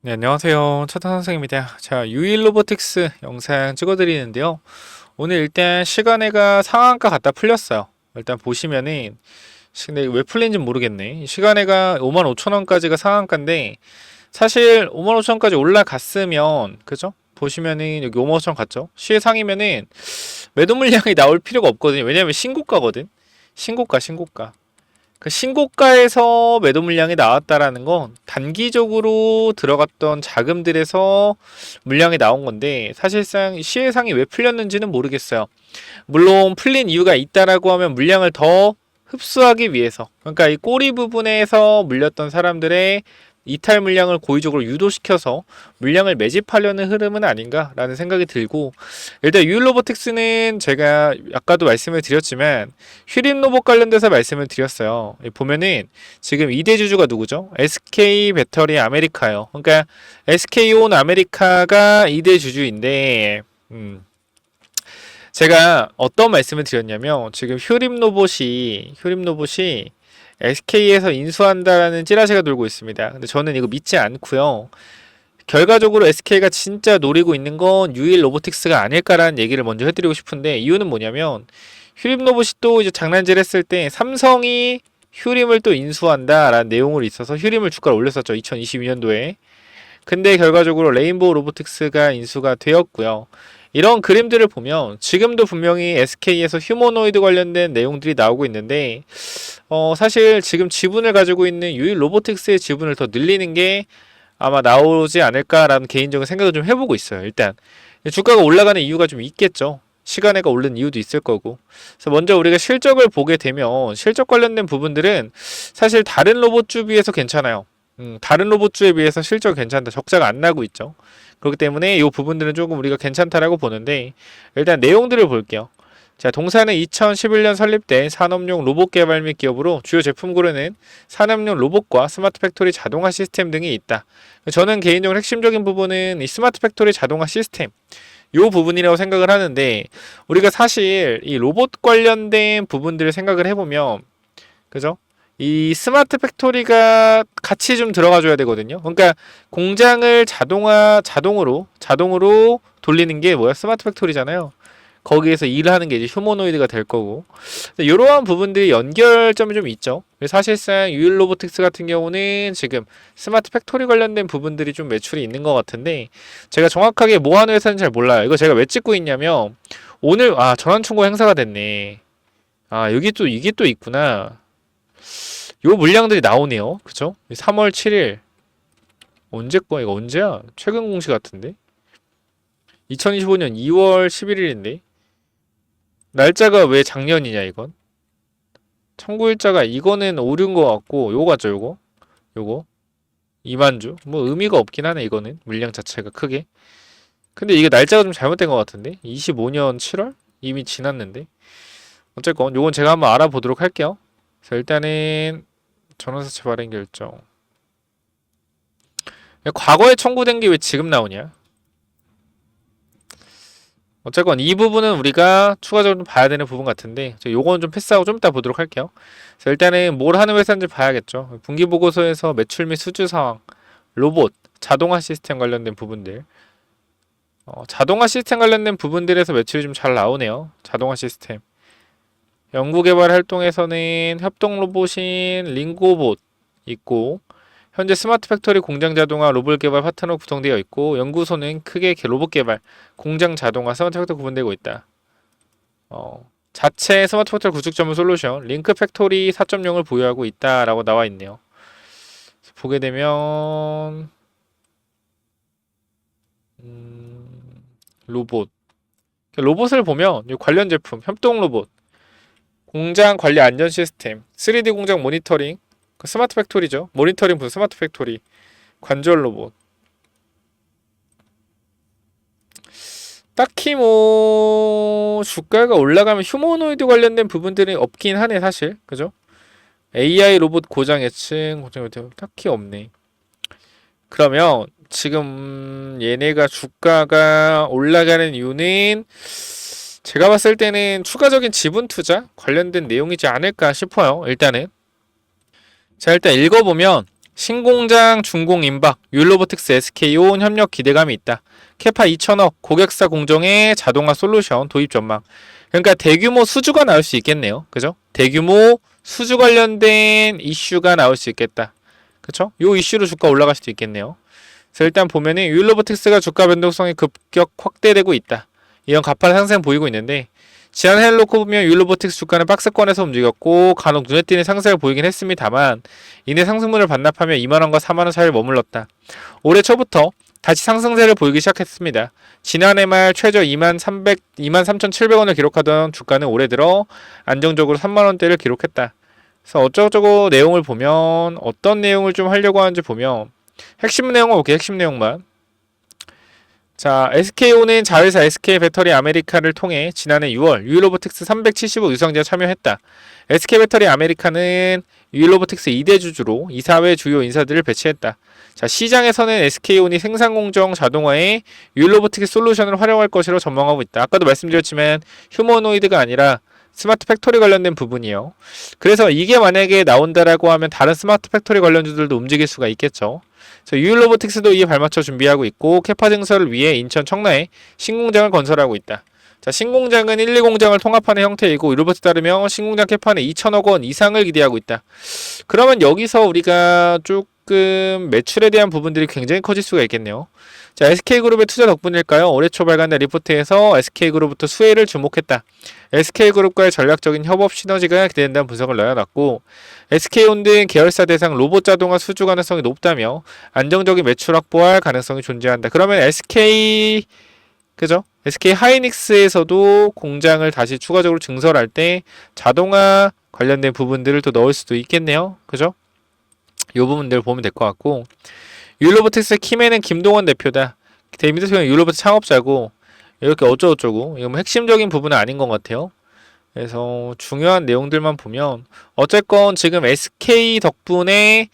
네, 안녕하세요. 차탄 선생입니다. 자, 유일 로보틱스 영상 찍어드리는데요. 오늘 일단 시간애가 상한가 갖다 풀렸어요. 일단 보시면은, 근데 왜 풀린지 모르겠네. 시간애가 55,000원까지가 상한가인데, 사실 55,000원까지 올라갔으면, 그죠? 보시면은 여기 55,000원 갔죠? 시의상이면은 매도 물량이 나올 필요가 없거든요. 왜냐면 신고가거든. 신고가. 그 신고가에서 매도 물량이 나왔다라는 건 단기적으로 들어갔던 자금들에서 물량이 나온 건데, 사실상 시혜상이 왜 풀렸는지는 모르겠어요. 물론 풀린 이유가 있다라고 하면 물량을 더 흡수하기 위해서, 그러니까 이 꼬리 부분에서 물렸던 사람들의 이탈 물량을 고의적으로 유도시켜서 물량을 매집하려는 흐름은 아닌가라는 생각이 들고, 일단 유일로보틱스는 제가 아까도 말씀을 드렸지만 휴림 로봇 관련돼서 말씀을 드렸어요. 보면은 지금 2대 주주가 누구죠? SK 배터리 아메리카요. 그러니까 SK온 아메리카가 2대 주주인데, 제가 어떤 말씀을 드렸냐면, 지금 휴림 로봇이 SK에서 인수한다라는 찌라시가 돌고 있습니다. 근데 저는 이거 믿지 않고요. 결과적으로 SK가 진짜 노리고 있는 건 유일 로보틱스가 아닐까라는 얘기를 먼저 해드리고 싶은데, 이유는 뭐냐면 휴림 로봇이 또 이제 장난질 했을 때 삼성이 휴림을 또 인수한다라는 내용으로 있어서 휴림을 주가를 올렸었죠. 2022년도에. 근데 결과적으로 레인보우 로보틱스가 인수가 되었고요. 이런 그림들을 보면 지금도 분명히 SK에서 휴머노이드 관련된 내용들이 나오고 있는데, 사실 지금 지분을 가지고 있는 유일 로보틱스의 지분을 더 늘리는 게 아마 나오지 않을까라는 개인적인 생각을 좀 해보고 있어요. 일단 주가가 올라가는 이유가 좀 있겠죠. 시간애가 오른 이유도 있을 거고. 그래서 먼저 우리가 실적을 보게 되면 실적 관련된 부분들은 사실 다른 로봇주 비해서 괜찮아요. 다른 로봇주에 비해서 실적 괜찮다. 적자가 안 나고 있죠. 그렇기 때문에 이 부분들은 조금 우리가 괜찮다라고 보는데, 일단 내용들을 볼게요. 자, 동사는 2011년 설립된 산업용 로봇 개발 및 기업으로 주요 제품군에는 산업용 로봇과 스마트 팩토리 자동화 시스템 등이 있다. 저는 개인적으로 핵심적인 부분은 이 스마트 팩토리 자동화 시스템, 요 부분이라고 생각을 하는데, 우리가 사실 이 로봇 관련된 부분들을 생각을 해보면, 그죠? 이 스마트 팩토리가 같이 좀 들어가 줘야 되거든요. 그러니까 공장을 자동으로 돌리는 게 뭐야? 스마트 팩토리잖아요. 거기에서 일을 하는 게 이제 휴머노이드가 될 거고, 이러한 부분들이 연결점이 좀 있죠. 사실상 유일 로보틱스 같은 경우는 지금 스마트 팩토리 관련된 부분들이 좀 매출이 있는 것 같은데, 제가 정확하게 뭐 하는 회사는 잘 몰라요. 이거 제가 왜 찍고 있냐면, 오늘 전환충고 행사가 됐네. 여기 또 이게 또 있구나. 요 물량들이 나오네요. 그쵸? 3월 7일 언제 거야? 이거 언제야? 최근 공시 같은데? 2025년 2월 11일인데? 날짜가 왜 작년이냐 이건? 청구일자가 이거는 오류인 것 같고, 요거 같죠 요거 2만주 뭐 의미가 없긴 하네. 이거는 물량 자체가 크게. 근데 이게 날짜가 좀 잘못된 것 같은데? 25년 7월? 이미 지났는데? 어쨌건 요건 제가 한번 알아보도록 할게요. 그래서 일단은 전환사채 발행 결정. 과거에 청구된 게 왜 지금 나오냐? 어쨌건 이 부분은 우리가 추가적으로 봐야 되는 부분 같은데, 요거는 좀 패스하고 좀 이따 보도록 할게요. 그래서 일단은 뭘 하는 회사인지 봐야겠죠. 분기보고서에서 매출 및 수주 상황, 로봇, 자동화 시스템 관련된 부분들. 자동화 시스템 관련된 부분들에서 매출이 좀 잘 나오네요. 자동화 시스템. 연구개발 활동에서는 협동 로봇인 링고봇 있고, 현재 스마트 팩토리 공장 자동화 로봇 개발 파트너 구성되어 있고, 연구소는 크게 로봇 개발, 공장 자동화, 스마트 팩토리 구분되고 있다. 자체 스마트 팩토리 구축 전문 솔루션 링크 팩토리 4.0을 보유하고 있다라고 나와 있네요. 보게 되면 로봇을 보면 관련 제품, 협동 로봇, 공장 관리 안전 시스템, 3D 공장 모니터링, 스마트 팩토리죠. 모니터링 분 스마트 팩토리, 관절 로봇. 딱히 뭐 주가가 올라가면 휴머노이드 관련된 부분들이 없긴 하네 사실. 그죠? AI 로봇 고장 예측 딱히 없네. 그러면 지금 얘네가 주가가 올라가는 이유는 제가 봤을 때는 추가적인 지분 투자 관련된 내용이지 않을까 싶어요. 일단은 자, 일단 읽어보면 신공장 준공 임박, 율로보틱스 SK온 협력 기대감이 있다. 캐파 2천억, 고객사 공정의 자동화 솔루션 도입 전망. 그러니까 대규모 수주가 나올 수 있겠네요. 그죠? 대규모 수주 관련된 이슈가 나올 수 있겠다. 그쵸? 요 이슈로 주가 올라갈 수도 있겠네요. 그래서 일단 보면은 율로보틱스가 주가 변동성이 급격 확대되고 있다. 이런 가파른 상승 보이고 있는데 지난해를 놓고 보면 율로보틱스 주가는 박스권에서 움직였고 간혹 눈에 띄는 상승을 보이긴 했습니다만 이내 상승분을 반납하며 2만원과 4만원 사이를 머물렀다. 올해 초부터 다시 상승세를 보이기 시작했습니다. 지난해 말 최저 23,700원을 기록하던 주가는 올해 들어 안정적으로 3만원대를 기록했다. 그래서 어쩌고저쩌고 내용을 보면 어떤 내용을 좀 하려고 하는지 보면 핵심 내용만 볼게요. 핵심 내용만. 자, SK온은 자회사 SK배터리 아메리카를 통해 지난해 6월 율로보틱스 375 유상제에 참여했다. SK배터리 아메리카는 율로보틱스 2대 주주로 이사회 주요 인사들을 배치했다. 자, 시장에서는 SK온이 생산공정 자동화에 율로보틱스 솔루션을 활용할 것으로 전망하고 있다. 아까도 말씀드렸지만 휴머노이드가 아니라 스마트 팩토리 관련된 부분이에요. 그래서 이게 만약에 나온다라고 하면 다른 스마트 팩토리 관련주들도 움직일 수가 있겠죠. 율로보틱스도 이에 발맞춰 준비하고 있고 캐파 증설을 위해 인천 청라에 신공장을 건설하고 있다. 자, 신공장은 1, 2공장을 통합하는 형태이고 율로보틱스 따르면 신공장 캐파는 2천억 원 이상을 기대하고 있다. 그러면 여기서 우리가 조금 매출에 대한 부분들이 굉장히 커질 수가 있겠네요. 자, SK그룹의 투자 덕분일까요? 올해 초 발간된 리포트에서 SK그룹부터 수혜를 주목했다. SK그룹과의 전략적인 협업 시너지가 기대된다는 분석을 넣어놨고 SK온 등 계열사 대상 로봇 자동화 수주 가능성이 높다며 안정적인 매출 확보할 가능성이 존재한다. 그러면 그죠? SK 하이닉스에서도 공장을 다시 추가적으로 증설할 때 자동화 관련된 부분들을 또 넣을 수도 있겠네요. 그죠? 이 부분들 보면 될 것 같고 율로보틱스 키맨은 김동원 대표다. 데이비드 소형 율로보틱스 창업자고 이렇게 어쩌고저쩌고 이거 뭐 핵심적인 부분은 아닌 것 같아요. 그래서 중요한 내용들만 보면 어쨌건 지금 SK 덕분에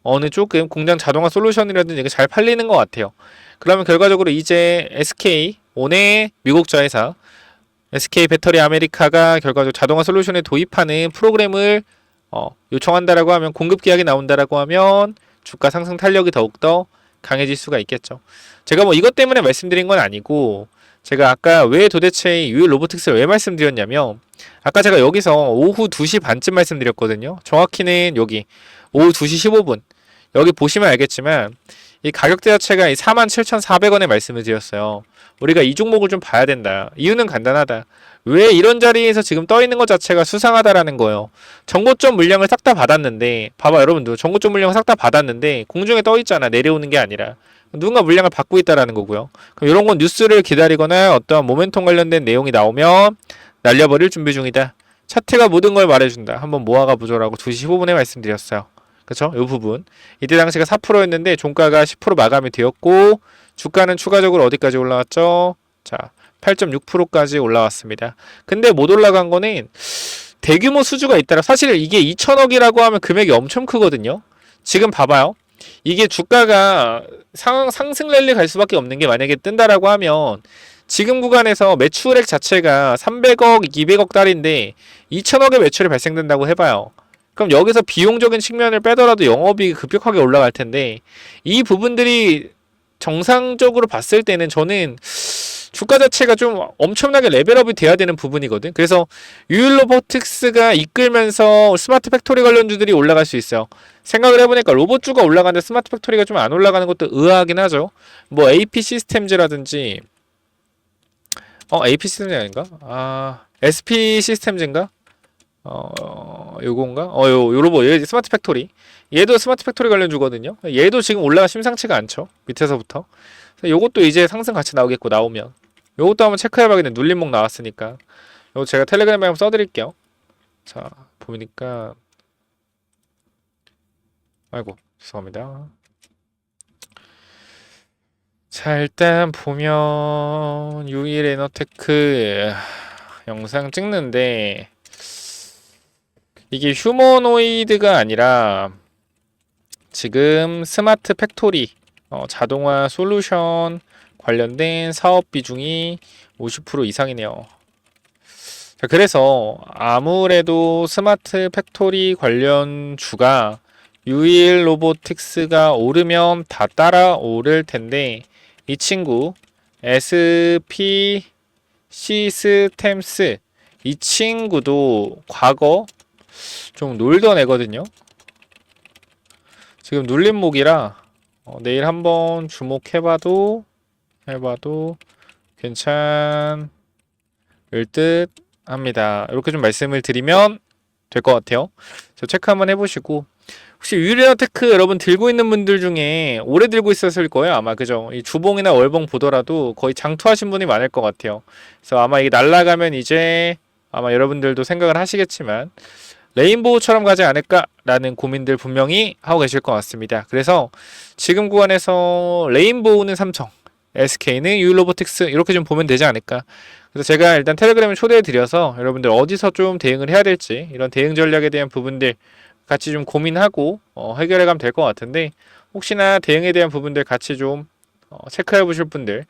어느 조금 공장 자동화 솔루션이라든지 이게 잘 팔리는 것 같아요. 그러면 결과적으로 이제 SK 온의 미국 자회사 SK 배터리 아메리카가 결과적으로 자동화 솔루션에 도입하는 프로그램을 요청한다라고 하면 공급 계약이 나온다라고 하면 주가 상승 탄력이 더욱더 강해질 수가 있겠죠. 제가 뭐 이것 때문에 말씀드린 건 아니고 제가 아까 왜 도대체 율 로보틱스를 왜 말씀드렸냐면 아까 제가 여기서 오후 2시 반쯤 말씀드렸거든요. 정확히는 여기 오후 2시 15분 여기 보시면 알겠지만 이 가격대 자체가 47,400원에 말씀을 드렸어요. 우리가 이 종목을 좀 봐야 된다. 이유는 간단하다. 왜 이런 자리에서 지금 떠 있는 것 자체가 수상하다라는 거예요. 정고점 물량을 싹 다 받았는데 봐봐 여러분들 정고점 물량을 싹 다 받았는데 공중에 떠 있잖아. 내려오는 게 아니라 누군가 물량을 받고 있다라는 거고요. 그럼 이런 건 뉴스를 기다리거나 어떠한 모멘텀 관련된 내용이 나오면 날려버릴 준비 중이다. 차트가 모든 걸 말해준다. 한번 모아가 보조라고 2시 15분에 말씀드렸어요. 그쵸? 이 부분. 이때 당시가 4%였는데 종가가 10% 마감이 되었고 주가는 추가적으로 어디까지 올라왔죠? 자, 8.6%까지 올라왔습니다. 근데 못 올라간 거는 대규모 수주가 있다라 사실 이게 2천억이라고 하면 금액이 엄청 크거든요. 지금 봐봐요. 이게 주가가 상승 랠리 갈 수밖에 없는 게 만약에 뜬다라고 하면 지금 구간에서 매출액 자체가 300억, 200억 달인데 2천억의 매출이 발생된다고 해봐요. 그럼 여기서 비용적인 측면을 빼더라도 영업이익이 급격하게 올라갈 텐데 이 부분들이 정상적으로 봤을 때는 저는 주가 자체가 좀 엄청나게 레벨업이 돼야 되는 부분이거든. 그래서 율로보틱스가 이끌면서 스마트 팩토리 관련주들이 올라갈 수 있어요. 생각을 해보니까 로봇주가 올라가는데 스마트 팩토리가 좀 안 올라가는 것도 의아하긴 하죠. 뭐 AP 시스템즈라든지 AP 시스템즈 아닌가? SP 시스템즈인가? 요건가? 요 로봇 얘 스마트 팩토리 얘도 스마트 팩토리 관련주거든요. 얘도 지금 올라가 심상치가 않죠. 밑에서부터 요것도 이제 상승 같이 나오겠고 나오면 요것도 한번 체크해봐야겠네. 눌림목 나왔으니까 요거 제가 텔레그램에 한번 써드릴게요. 자 보니까 아이고 죄송합니다. 자 일단 보면 유일 에너테크 영상 찍는데 이게 휴머노이드가 아니라 지금 스마트 팩토리 자동화 솔루션 관련된 사업 비중이 50% 이상이네요. 자, 그래서 아무래도 스마트 팩토리 관련 주가 유일 로보틱스가 오르면 다 따라오를 텐데 이 친구 SP 시스템스 이 친구도 과거 좀 놀던 애거든요. 지금 눌림목이라 내일 한번 주목해봐도 괜찮을 듯 합니다. 이렇게 좀 말씀을 드리면 될 것 같아요. 저 체크 한번 해보시고 혹시 유일레어테크 여러분 들고 있는 분들 중에 오래 들고 있었을 거예요 아마. 그죠? 이 주봉이나 월봉 보더라도 거의 장투하신 분이 많을 것 같아요. 그래서 아마 이게 날아가면 이제 아마 여러분들도 생각을 하시겠지만 레인보우처럼 가지 않을까라는 고민들 분명히 하고 계실 것 같습니다. 그래서 지금 구간에서 레인보우는 삼성, SK는 유일로보틱스 이렇게 좀 보면 되지 않을까. 그래서 제가 일단 텔레그램에 초대해 드려서 여러분들 어디서 좀 대응을 해야 될지 이런 대응 전략에 대한 부분들 같이 좀 고민하고 해결해 가면 될 것 같은데, 혹시나 대응에 대한 부분들 같이 좀 체크해 보실 분들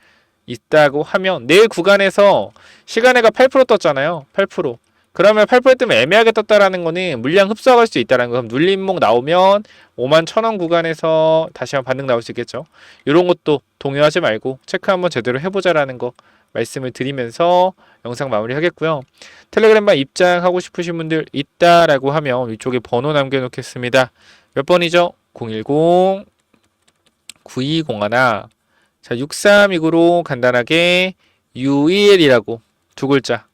있다고 하면 내일 구간에서 시간에가 8% 떴잖아요. 8%. 그러면 8% 뜨면 애매하게 떴다라는 거는 물량 흡수할 수 있다라는 거. 그럼 눌림목 나오면 51,000원 구간에서 다시 한번 반등 나올 수 있겠죠. 이런 것도 동요하지 말고 체크 한번 제대로 해보자라는 거 말씀을 드리면서 영상 마무리하겠고요. 텔레그램방 입장하고 싶으신 분들 있다라고 하면 위쪽에 번호 남겨놓겠습니다. 몇 번이죠? 010-9201. 자, 6329로 간단하게 유일이라고 두 글자.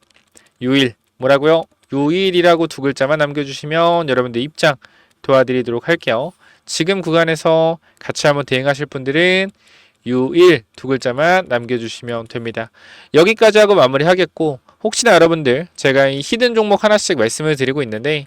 유일. 뭐라고요? 유일이라고 두 글자만 남겨주시면 여러분들 입장 도와드리도록 할게요. 지금 구간에서 같이 한번 대응하실 분들은 유일 두 글자만 남겨주시면 됩니다. 여기까지 하고 마무리하겠고, 혹시나 여러분들 제가 이 히든 종목 하나씩 말씀을 드리고 있는데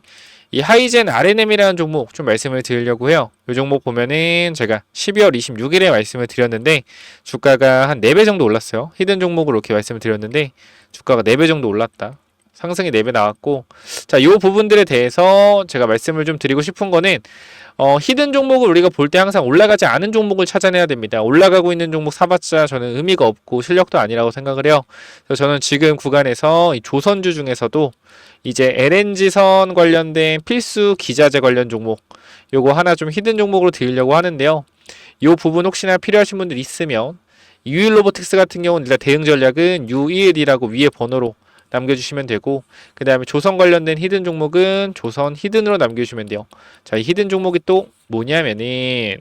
이 하이젠 RNM이라는 종목 좀 말씀을 드리려고 해요. 이 종목 보면은 제가 12월 26일에 말씀을 드렸는데 주가가 한 4배 정도 올랐어요. 히든 종목으로 이렇게 말씀을 드렸는데 주가가 4배 정도 올랐다. 상승이 4배 나왔고, 자, 이 부분들에 대해서 제가 말씀을 좀 드리고 싶은 거는 히든 종목을 우리가 볼 때 항상 올라가지 않은 종목을 찾아내야 됩니다. 올라가고 있는 종목 사봤자 저는 의미가 없고 실력도 아니라고 생각을 해요. 그래서 저는 지금 구간에서 이 조선주 중에서도 이제 LNG선 관련된 필수 기자재 관련 종목 요거 하나 좀 히든 종목으로 드리려고 하는데요. 이 부분 혹시나 필요하신 분들 있으면 유일로보틱스 같은 경우는 일단 대응 전략은 유일이라고 위에 번호로 남겨주시면 되고, 그 다음에 조선 관련된 히든 종목은 조선 히든으로 남겨주시면 돼요. 자, 이 히든 종목이 또 뭐냐면은,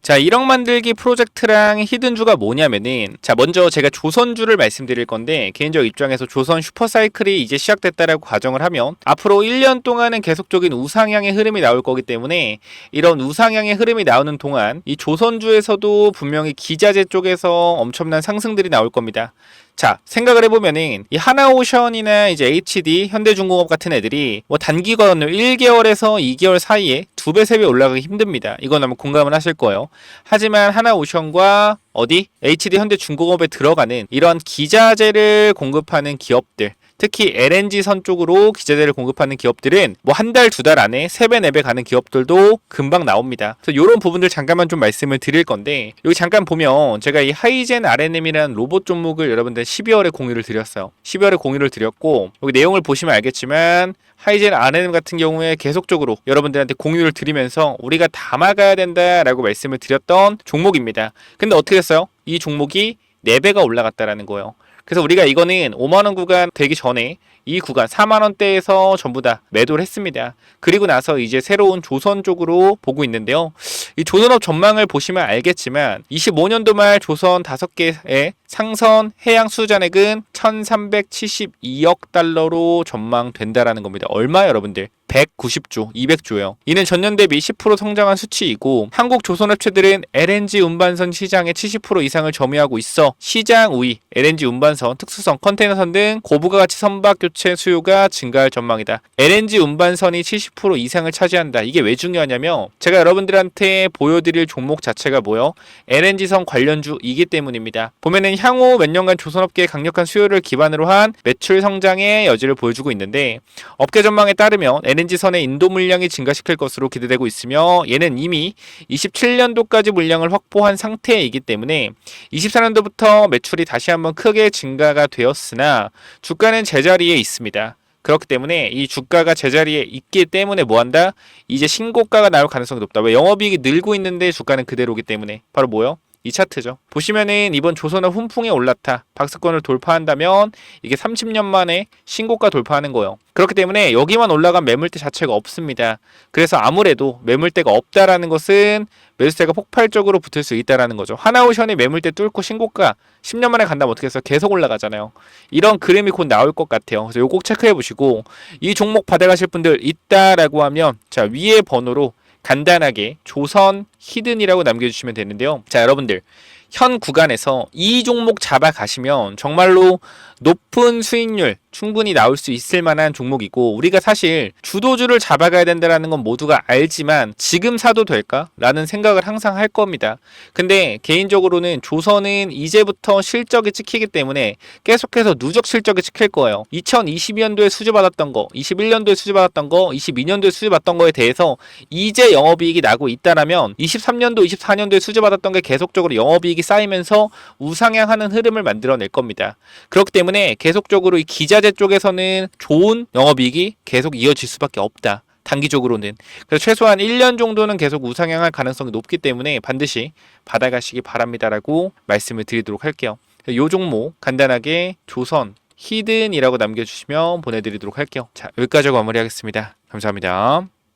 자, 1억 만들기 프로젝트랑 히든주가 뭐냐면은, 자, 먼저 제가 조선주를 말씀드릴 건데, 개인적 입장에서 조선 슈퍼사이클이 이제 시작됐다라고 가정을 하면 앞으로 1년 동안은 계속적인 우상향의 흐름이 나올 거기 때문에, 이런 우상향의 흐름이 나오는 동안 이 조선주에서도 분명히 기자재 쪽에서 엄청난 상승들이 나올 겁니다. 자, 생각을 해보면은 이 하나오션이나 이제 HD, 현대중공업 같은 애들이 뭐 단기간으로 1개월에서 2개월 사이에 2배, 3배 올라가기 힘듭니다. 이건 아마 공감을 하실 거예요. 하지만 하나오션과 어디? HD, 현대중공업에 들어가는 이런 기자재를 공급하는 기업들, 특히 LNG선 쪽으로 기자재를 공급하는 기업들은 뭐 한 달, 2달 안에 3배, 4배 가는 기업들도 금방 나옵니다. 그래서 이런 부분들 잠깐만 좀 말씀을 드릴 건데, 여기 잠깐 보면 제가 이 하이젠 RNM이라는 로봇 종목을 여러분들 12월에 공유를 드렸어요. 12월에 공유를 드렸고, 여기 내용을 보시면 알겠지만 하이젠 RNM 같은 경우에 계속적으로 여러분들한테 공유를 드리면서 우리가 담아가야 된다라고 말씀을 드렸던 종목입니다. 근데 어떻게 됐어요? 이 종목이 4배가 올라갔다라는 거예요. 그래서 우리가 이거는 5만원 구간 되기 전에 이 구간 4만원대에서 전부 다 매도를 했습니다. 그리고 나서 이제 새로운 조선 쪽으로 보고 있는데요. 이 조선업 전망을 보시면 알겠지만 25년도 말 조선 5개의 상선 해양 수주잔액은 1372억 달러로 전망된다라는 겁니다. 얼마 여러분들? 190조, 200조예요. 이는 전년 대비 10% 성장한 수치이고, 한국 조선업체들은 LNG 운반선 시장의 70% 이상을 점유하고 있어 시장 우위, LNG 운반선, 특수선, 컨테이너선 등 고부가 가치 선박 교체 수요가 증가할 전망이다. LNG 운반선이 70% 이상을 차지한다. 이게 왜 중요하냐면 제가 여러분들한테 보여드릴 종목 자체가 뭐요? LNG선 관련주이기 때문입니다. 보면은 향후 몇 년간 조선업계의 강력한 수요를 기반으로 한 매출 성장의 여지를 보여주고 있는데, 업계 전망에 따르면 LNG선의 인도 물량이 증가시킬 것으로 기대되고 있으며, 얘는 이미 27년도까지 물량을 확보한 상태이기 때문에 24년도부터 매출이 다시 한번 크게 증가가 되었으나 주가는 제자리에 있습니다. 그렇기 때문에 이 주가가 제자리에 있기 때문에 뭐한다? 이제 신고가가 나올 가능성이 높다. 왜? 영업이익이 늘고 있는데 주가는 그대로기 때문에. 바로 뭐요? 이 차트죠. 보시면은 이번 조선업 훈풍에 올랐다. 박스권을 돌파한다면 이게 30년 만에 신고가 돌파하는 거예요. 그렇기 때문에 여기만 올라간 매물대 자체가 없습니다. 그래서 아무래도 매물대가 없다라는 것은 매수세가 폭발적으로 붙을 수 있다라는 거죠. 하나오션이 매물대 뚫고 신고가 10년 만에 간다면 어떻게 해서 계속 올라가잖아요. 이런 그림이 곧 나올 것 같아요. 그래서 요거 꼭 체크해 보시고 이 종목 받아가실 분들 있다라고 하면 자 위에 번호로 간단하게 조선 히든이라고 남겨주시면 되는데요. 자 여러분들 현 구간에서 이 종목 잡아가시면 정말로 높은 수익률 충분히 나올 수 있을 만한 종목이고 우리가 사실 주도주를 잡아가야 된다는 건 모두가 알지만 지금 사도 될까? 라는 생각을 항상 할 겁니다. 근데 개인적으로는 조선은 이제부터 실적이 찍히기 때문에 계속해서 누적 실적이 찍힐 거예요. 2022년도에 수주받았던 거, 21년도에 수주받았던 거, 22년도에 수주받았던 거에 대해서 이제 영업이익이 나고 있다라면 23년도, 24년도에 수주받았던 게 계속적으로 영업이익이 쌓이면서 우상향하는 흐름을 만들어낼 겁니다. 그렇기 때문에 계속적으로 이 기자재 쪽에서는 좋은 영업이익이 계속 이어질 수밖에 없다. 단기적으로는. 그래서 최소한 1년 정도는 계속 우상향할 가능성이 높기 때문에 반드시 받아가시기 바랍니다라고 말씀을 드리도록 할게요. 이 종목 간단하게 조선 히든이라고 남겨주시면 보내드리도록 할게요. 자, 여기까지 마무리하겠습니다. 감사합니다.